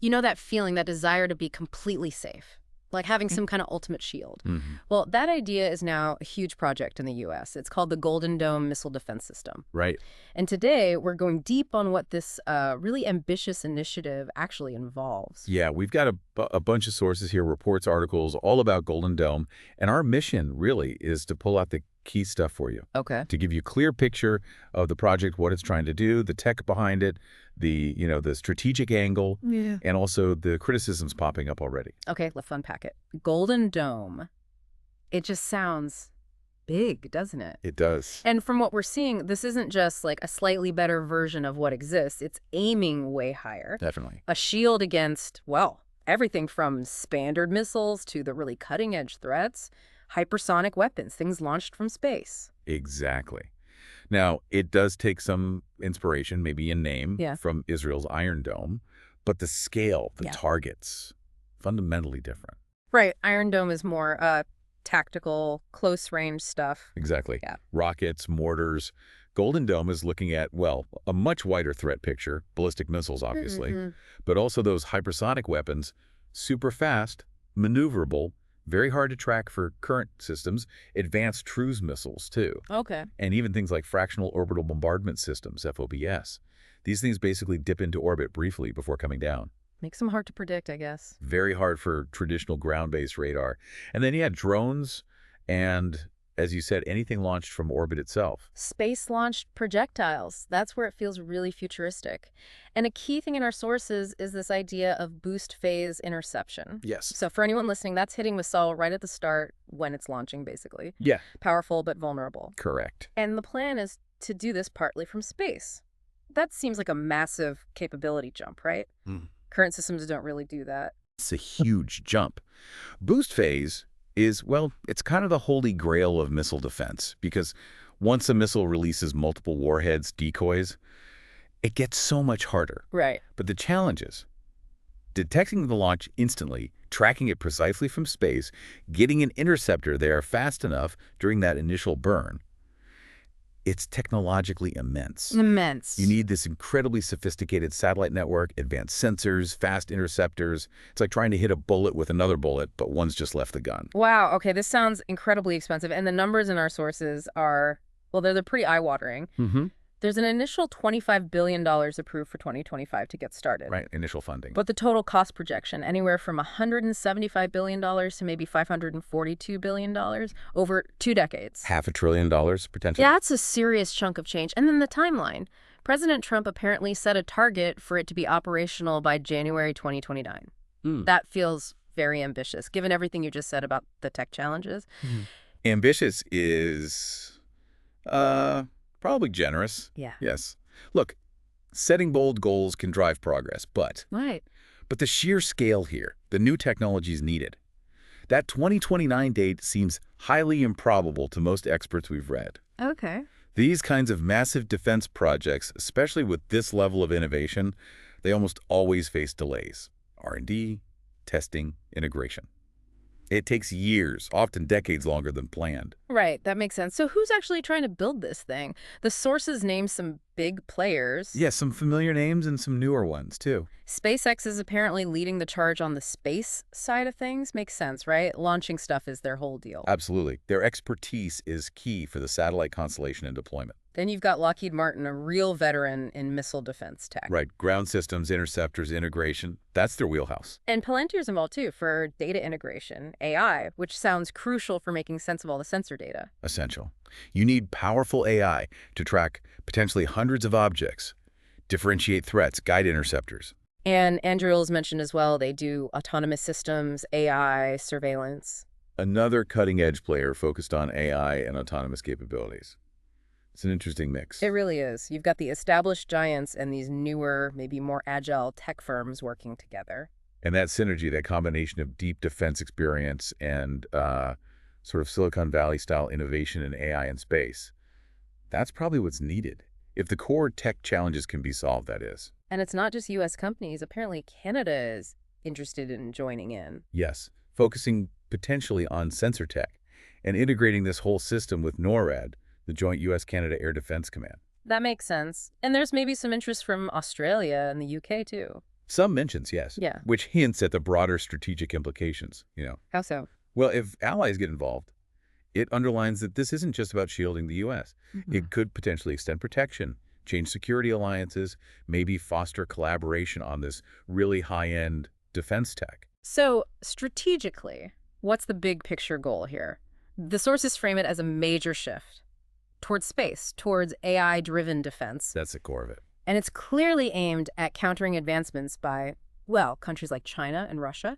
You know that feeling, that desire to be completely safe, like having some kind of ultimate shield. Hmm. Well, that idea is now a huge project in the U.S. It's called the Golden Dome Missile Defense System. Right. And today, we're going deep on what this really ambitious initiative actually involves. Yeah, we've got a bunch of sources here, reports, articles, all about Golden Dome. And our mission, really, is to pull out the key stuff for you, Okay. to give you a clear picture of the project, what it's trying to do, the tech behind it, the strategic angle, Yeah. and also the criticisms popping up already. Okay, let's unpack it. Golden Dome. It just sounds big, doesn't it? It does. And from what we're seeing, this isn't just like a slightly better version of what exists. It's aiming way higher. Definitely. A shield against, well, everything from standard missiles to the really cutting-edge threats, hypersonic weapons, things launched from space. Exactly. Now, it does take some inspiration, maybe in name, Yeah. from Israel's Iron Dome, but the scale, the Yeah. targets, fundamentally different. Right. Iron Dome is more tactical, close-range stuff. Exactly. Yeah. Rockets, mortars. Golden Dome is looking at, well, a much wider threat picture, ballistic missiles, obviously, Mhm. but also those hypersonic weapons, super fast, maneuverable, very hard to track for current systems, advanced cruise missiles, too, Okay. and even things like fractional orbital bombardment systems, FOBS. These things basically dip into orbit briefly before coming down. Makes them hard to predict, I guess. Very hard for traditional ground-based radar. And then, yeah, drones and, as you said, anything launched from orbit itself. Space-launched projectiles. That's where it feels really futuristic. And a key thing in our sources is this idea of boost phase interception. Yes. So for anyone listening, that's hitting missile right at the start when it's launching, basically. Yeah. Powerful but vulnerable. Correct. And the plan is to do this partly from space. That seems like a massive capability jump, right? Mm. Current systems don't really do that. It's a huge jump. Boost phase is, well, it's kind of the holy grail of missile defense, because once a missile releases multiple warheads, decoys, it gets so much harder. Right. But the challenge is detecting the launch instantly, tracking it precisely from space, getting an interceptor there fast enough during that initial burn. It's technologically immense. Immense. You need this incredibly sophisticated satellite network, advanced sensors, fast interceptors. It's like trying to hit a bullet with another bullet, but one's just left the gun. Wow, okay, this sounds incredibly expensive. And the numbers in our sources are, well, they're pretty eye-watering. Mm-hmm. There's an initial $25 billion approved for 2025 to get started. Right, initial funding. But the total cost projection, anywhere from $175 billion to maybe $542 billion over 2 decades. $500 billion, potentially? Yeah, that's a serious chunk of change. And then the timeline. President Trump apparently set a target for it to be operational by January 2029. That feels very ambitious, given everything you just said about the tech challenges. Ambitious is, probably generous. Yeah. Yes. Look, setting bold goals can drive progress, but Right. the sheer scale here, the new technologies needed, that 2029 date seems highly improbable to most experts we've read. Okay. These kinds of massive defense projects, especially with this level of innovation, they almost always face delays. R&D, testing, integration. It takes years, often decades longer than planned. Right, that makes sense. So who's actually trying to build this thing? The sources name some big players. Yes, some familiar names and some newer ones, too. SpaceX is apparently leading the charge on the space side of things. Makes sense, right? Launching stuff is their whole deal. Absolutely. Their expertise is key for the satellite constellation and deployment. Then you've got Lockheed Martin, a real veteran in missile defense tech. Right. Ground systems, interceptors, integration. That's their wheelhouse. And Palantir's involved, too, for data integration, AI, which sounds crucial for making sense of all the sensor data. Essential. You need powerful AI to track potentially hundreds of objects, differentiate threats, guide interceptors. And Anduril's mentioned as well, they do autonomous systems, AI, surveillance. Another cutting-edge player focused on AI and autonomous capabilities. It's an interesting mix. It really is. You've got the established giants and these newer, maybe more agile tech firms working together. And that synergy, that combination of deep defense experience and sort of Silicon Valley-style innovation in AI and space, that's probably what's needed. If the core tech challenges can be solved, that is. And it's not just U.S. companies. Apparently, Canada is interested in joining in. Yes, focusing potentially on sensor tech and integrating this whole system with NORAD, the Joint U.S.-Canada Air Defense Command. That makes sense. And there's maybe some interest from Australia and the UK, too. Some mentions, yes, Yeah. which hints at the broader strategic implications. How so? Well, if allies get involved, it underlines that this isn't just about shielding the U.S. It could potentially extend protection, change security alliances, maybe foster collaboration on this really high-end defense tech. So, strategically, what's the big picture goal here? The sources frame it as a major shift towards space, towards AI-driven defense. That's the core of it. And it's clearly aimed at countering advancements by, well, countries like China and Russia.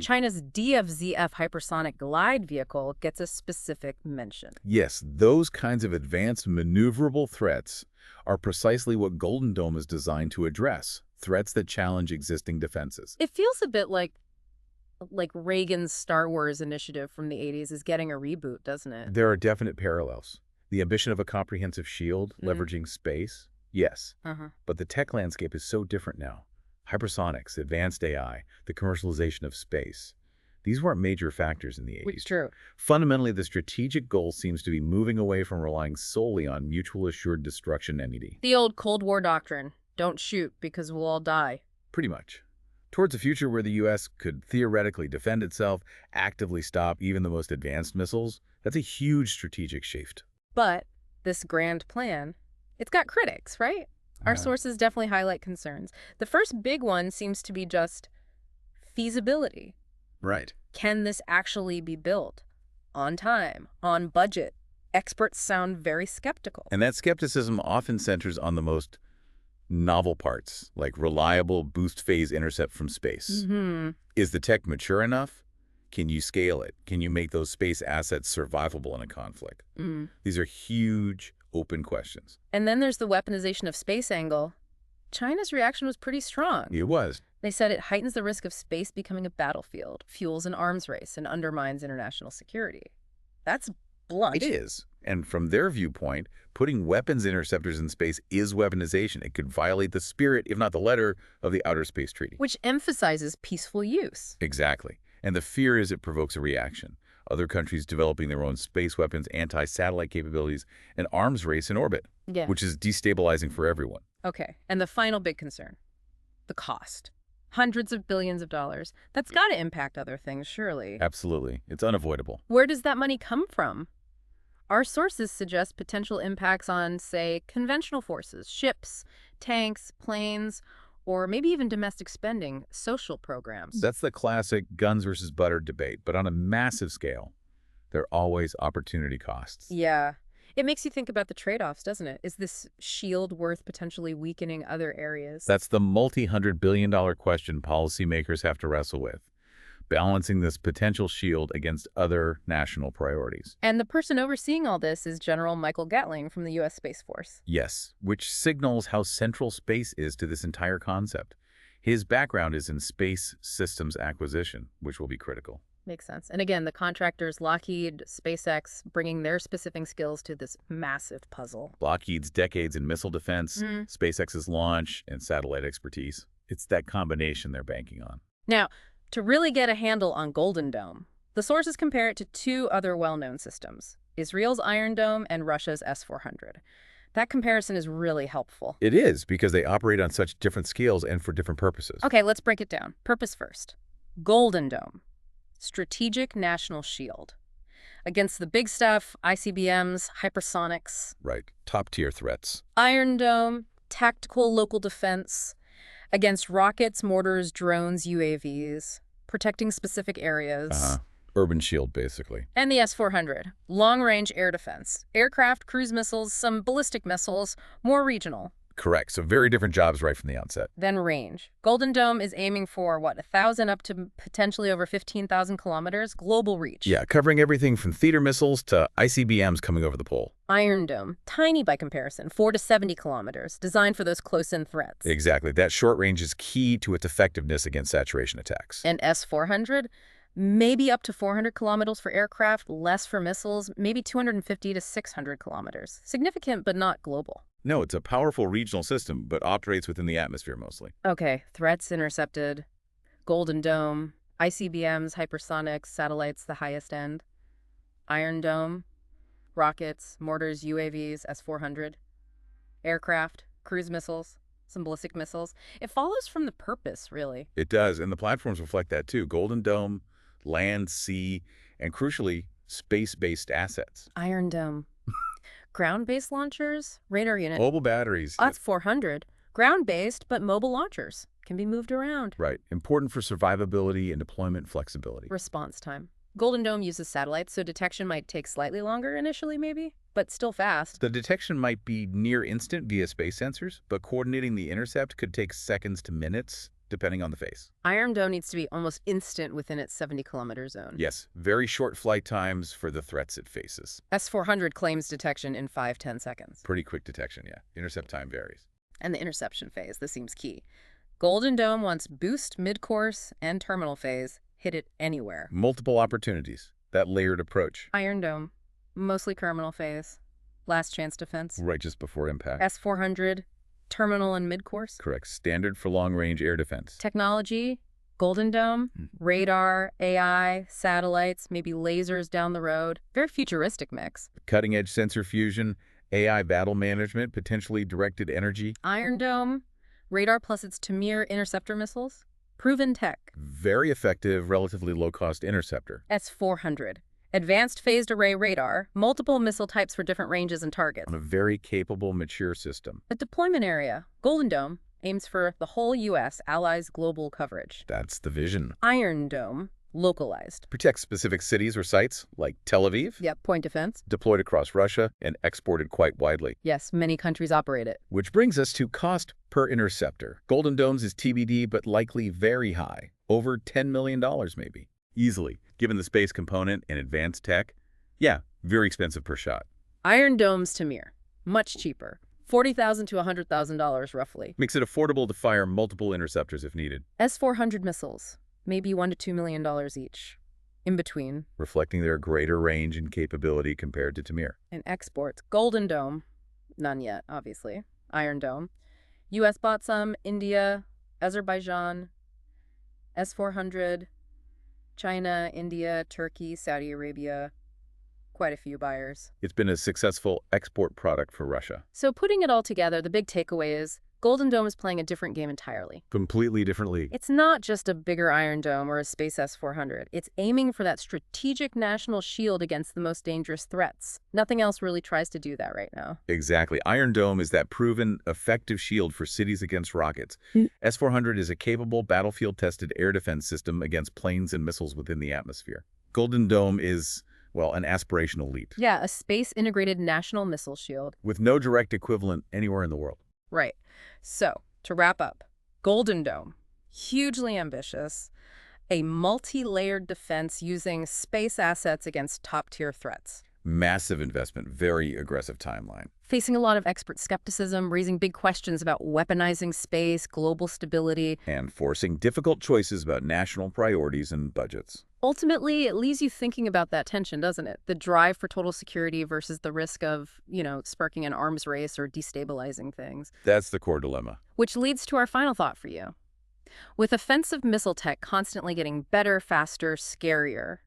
China's DFZF hypersonic glide vehicle gets a specific mention. Yes, those kinds of advanced maneuverable threats are precisely what Golden Dome is designed to address, threats that challenge existing defenses. It feels a bit like Reagan's Star Wars initiative from the 80s is getting a reboot, doesn't it? There are definite parallels. The ambition of a comprehensive shield, leveraging space, yes. But the tech landscape is so different now. Hypersonics, advanced AI, the commercialization of space. These weren't major factors in the 80s. Which true. Fundamentally, the strategic goal seems to be moving away from relying solely on mutual assured destruction entity. The old Cold War doctrine. Don't shoot because we'll all die. Pretty much. Towards a future where the U.S. could theoretically defend itself, actively stop even the most advanced missiles, that's a huge strategic shift. But this grand plan, it's got critics, right? Our sources definitely highlight concerns. The first big one seems to be just feasibility. Right. Can this actually be built on time, on budget? Experts sound very skeptical. And that skepticism often centers on the most novel parts, like reliable boost phase intercept from space. Is the tech mature enough? Can you scale it? Can you make those space assets survivable in a conflict? These are huge, open questions. And then there's the weaponization of space angle. China's reaction was pretty strong. It was. They said it heightens the risk of space becoming a battlefield, fuels an arms race, and undermines international security. That's blunt. It is. And from their viewpoint, putting weapons interceptors in space is weaponization. It could violate the spirit, if not the letter, of the Outer Space Treaty. Which emphasizes peaceful use. Exactly. And the fear is it provokes a reaction. Other countries developing their own space weapons, anti-satellite capabilities, an arms race in orbit, which is destabilizing for everyone. Okay, and the final big concern, the cost. Hundreds of billions of dollars. That's got to impact other things, surely. Absolutely. It's unavoidable. Where does that money come from? Our sources suggest potential impacts on, say, conventional forces, ships, tanks, planes, or maybe even domestic spending, social programs. That's the classic guns versus butter debate, but on a massive scale. There are always opportunity costs. Yeah. It makes you think about the trade-offs, doesn't it? Is this shield worth potentially weakening other areas? That's the multi-hundred-billion-dollar question policymakers have to wrestle with, balancing this potential shield against other national priorities. And the person overseeing all this is General Michael Gatling from the U.S. Space Force. Yes, which signals how central space is to this entire concept. His background is in space systems acquisition, which will be critical. Makes sense. And again, the contractors, Lockheed, SpaceX, bringing their specific skills to this massive puzzle. Lockheed's decades in missile defense, SpaceX's launch, and satellite expertise. It's that combination they're banking on. Now, to really get a handle on Golden Dome, the sources compare it to two other well-known systems, Israel's Iron Dome and Russia's S-400. That comparison is really helpful. It is, because they operate on such different scales and for different purposes. Okay, let's break it down. Purpose first. Golden Dome. Strategic national shield. Against the big stuff, ICBMs, hypersonics. Right. Top-tier threats. Iron Dome. Tactical local defense. Against rockets, mortars, drones, UAVs. Protecting specific areas. Urban shield, basically. And the S-400. Long-range air defense. Aircraft, cruise missiles, some ballistic missiles. More regional. Correct. So very different jobs right from the outset. Then range. Golden Dome is aiming for, 1,000 up to potentially over 15,000 kilometers, global reach. Yeah, covering everything from theater missiles to ICBMs coming over the pole. Iron Dome, tiny by comparison, 4 to 70 kilometers, designed for those close-in threats. Exactly. That short range is key to its effectiveness against saturation attacks. And S-400, maybe up to 400 kilometers for aircraft, less for missiles, maybe 250 to 600 kilometers. Significant, but not global. No, it's a powerful regional system, but operates within the atmosphere mostly. Okay, threats intercepted, Golden Dome, ICBMs, hypersonics, satellites, the highest end, Iron Dome, rockets, mortars, UAVs, S-400, aircraft, cruise missiles. some ballistic missiles. It follows from the purpose, really. It does, and the platforms reflect that too. Golden Dome, land, sea, and crucially, space-based assets. Iron Dome. Ground-based launchers, radar unit. Mobile batteries. That's 400. Ground-based, but mobile launchers. Can be moved around. Right. Important for survivability and deployment flexibility. Response time. Golden Dome uses satellites, so detection might take slightly longer initially, maybe, but still fast. The detection might be near instant via space sensors, but coordinating the intercept could take seconds to minutes, depending on the phase. Iron Dome needs to be almost instant within its 70-kilometer zone. Yes, very short flight times for the threats it faces. S-400 claims detection in 5-10 seconds. Pretty quick detection, yeah. Intercept time varies. And the interception phase, this seems key. Golden Dome wants boost, mid-course, and terminal phase. Hit it anywhere. Multiple opportunities. That layered approach. Iron Dome, mostly terminal phase. Last chance defense. Right just before impact. S-400, terminal and mid-course. Correct. Standard for long-range air defense. Technology, Golden Dome, radar, AI, satellites, maybe lasers down the road. Very futuristic mix. Cutting-edge sensor fusion, AI battle management, potentially directed energy. Iron Dome, radar plus its Tamir interceptor missiles. Proven tech. Very effective, relatively low-cost interceptor. S-400. Advanced phased array radar, multiple missile types for different ranges and targets. On a very capable, mature system. A deployment area, Golden Dome, aims for the whole U.S. allies' global coverage. That's the vision. Iron Dome, localized. Protect specific cities or sites, like Tel Aviv. Yep, point defense. Deployed across Russia and exported quite widely. Yes, many countries operate it. Which brings us to cost per interceptor. Golden Dome's is TBD, but likely very high. Over $10 million, maybe. Easily. Given the space component and advanced tech, yeah, very expensive per shot. Iron Dome's Tamir, much cheaper. $40,000 to $100,000 roughly. Makes it affordable to fire multiple interceptors if needed. S-400 missiles, maybe $1 to $2 million each. In between. Reflecting their greater range and capability compared to Tamir. And exports, Golden Dome, none yet, obviously. Iron Dome. U.S. bought some, India, Azerbaijan, S-400, China, India, Turkey, Saudi Arabia, quite a few buyers. It's been a successful export product for Russia. So putting it all together, the big takeaway is Golden Dome is playing a different game entirely. Completely different league. It's not just a bigger Iron Dome or a Space S-400. It's aiming for that strategic national shield against the most dangerous threats. Nothing else really tries to do that right now. Exactly. Iron Dome is that proven, effective shield for cities against rockets. S-400 is a capable, battlefield-tested air defense system against planes and missiles within the atmosphere. Golden Dome is, well, an aspirational leap. Yeah, a space-integrated national missile shield. With no direct equivalent anywhere in the world. Right. So, to wrap up, Golden Dome, hugely ambitious, a multi-layered defense using space assets against top-tier threats. Massive investment, very aggressive timeline. Facing a lot of expert skepticism, raising big questions about weaponizing space, global stability. And forcing difficult choices about national priorities and budgets. Ultimately, it leaves you thinking about that tension, doesn't it? The drive for total security versus the risk of, sparking an arms race or destabilizing things. That's the core dilemma. Which leads to our final thought for you. With offensive missile tech constantly getting better, faster, scarier,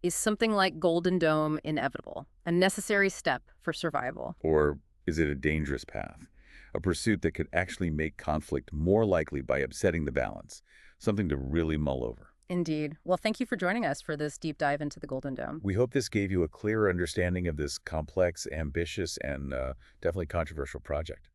is something like Golden Dome inevitable, a necessary step for survival? Or is it a dangerous path? A pursuit that could actually make conflict more likely by upsetting the balance? Something to really mull over. Indeed. Well, thank you for joining us for this deep dive into the Golden Dome. We hope this gave you a clearer understanding of this complex, ambitious, and definitely controversial project.